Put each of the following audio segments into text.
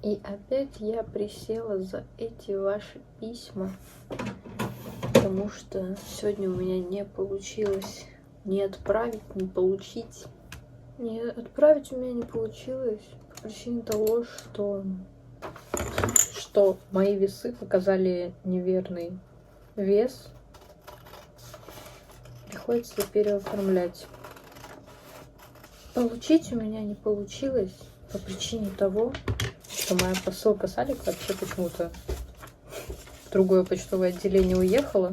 И опять я присела за эти ваши письма, потому что сегодня у меня не получилось ни отправить, ни получить. Не отправить у меня не получилось по причине того, что мои весы показали неверный вес. Приходится переоформлять. Получить у меня не получилось по причине того, что моя посылка с Алик вообще почему-то в другое почтовое отделение уехала.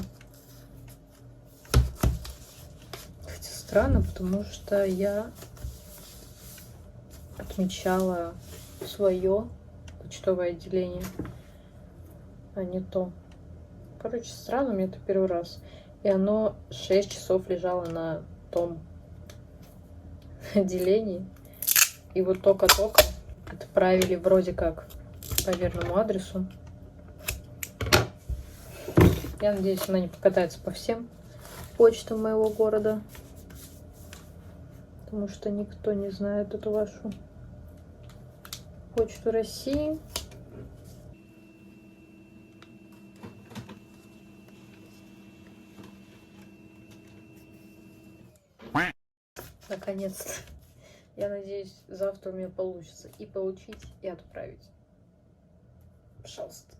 Хотя странно, потому что я отмечала свое почтовое отделение, а не то. Короче, странно, мне это первый раз. И оно 6 часов лежало на том отделении. И вот только-только отправили вроде как по верному адресу. Я надеюсь, она не покатается по всем почтам моего города, потому что никто не знает эту вашу почту России. Наконец-то. Я надеюсь, завтра у меня получится и получить, и отправить. Пожалуйста.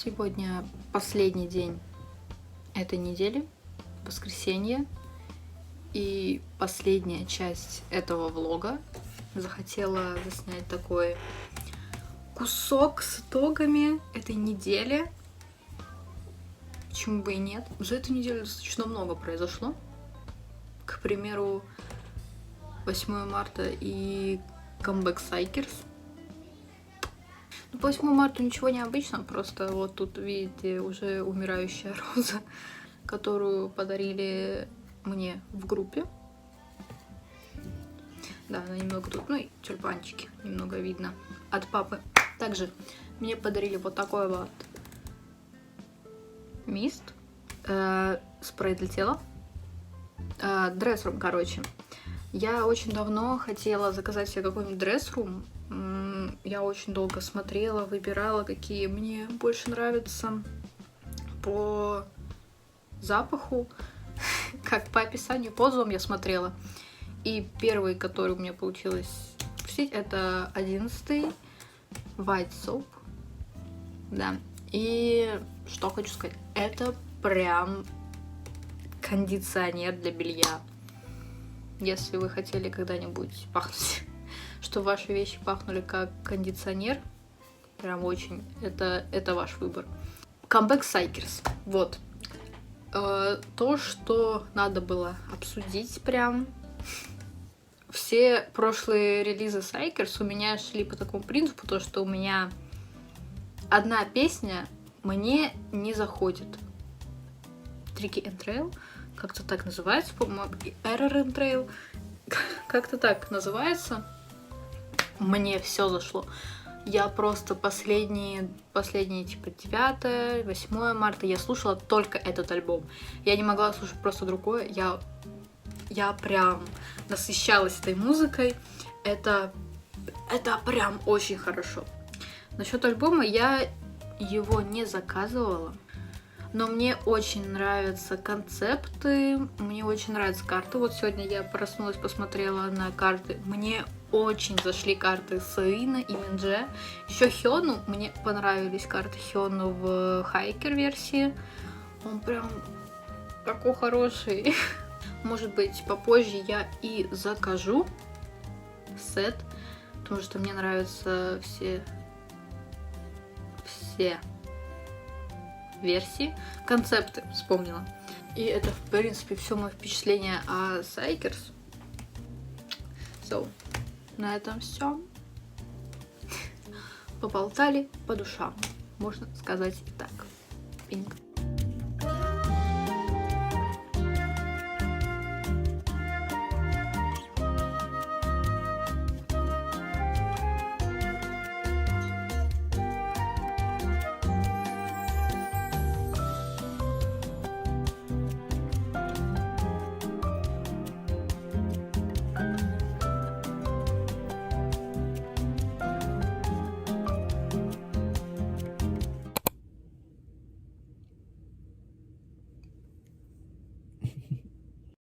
Сегодня последний день этой недели, воскресенье, и последняя часть этого влога. Захотела заснять такой кусок с итогами этой недели. Почему бы и нет? За эту неделю достаточно много произошло. К примеру, 8 марта и камбэк Сайкерс. По 8 марта ничего необычного, просто вот тут, видите, уже умирающая роза, которую подарили мне в группе. Да, она немного тут, ну и тюльпанчики немного видно от папы. Также мне подарили вот такой вот мист, спрей для тела, дресс-рум, короче. Я очень давно хотела заказать себе какой-нибудь дресс-рум. Я очень долго смотрела, выбирала, какие мне больше нравятся по запаху, как по описанию, по отзывам я смотрела. И первый, который у меня получилось вкусить, это 11-й White Soap. Да. И что хочу сказать, это прям кондиционер для белья. Если вы хотели когда-нибудь пахнуть, что ваши вещи пахнули как кондиционер, прям очень, это ваш выбор. Камбэк Сайкерс. Вот. То, что надо было обсудить прям. Все прошлые релизы Сайкерс у меня шли по такому принципу, то, что у меня одна песня мне не заходит. Tricky and Trail, как-то так называется, по-моему, и Error and Trail, как-то так называется. Мне все зашло. Я просто последние типа 9, 8 марта я слушала только этот альбом. Я не могла слушать просто другое. Я прям насыщалась этой музыкой. Это прям очень хорошо. Насчет альбома я его не заказывала. Но мне очень нравятся концепты, мне очень нравятся карты. Вот сегодня я проснулась, посмотрела на карты. Мне очень зашли карты Саина и Минже. Еще Хёну, мне понравились карты Хёну в хайкер версии. Он прям такой хороший. Может быть, попозже я и закажу сет, потому что мне нравятся все версии, концепты вспомнила. И это, в принципе, все мое впечатление о Сайкерс. На этом все. Поболтали по душам, можно сказать и так. Пинг.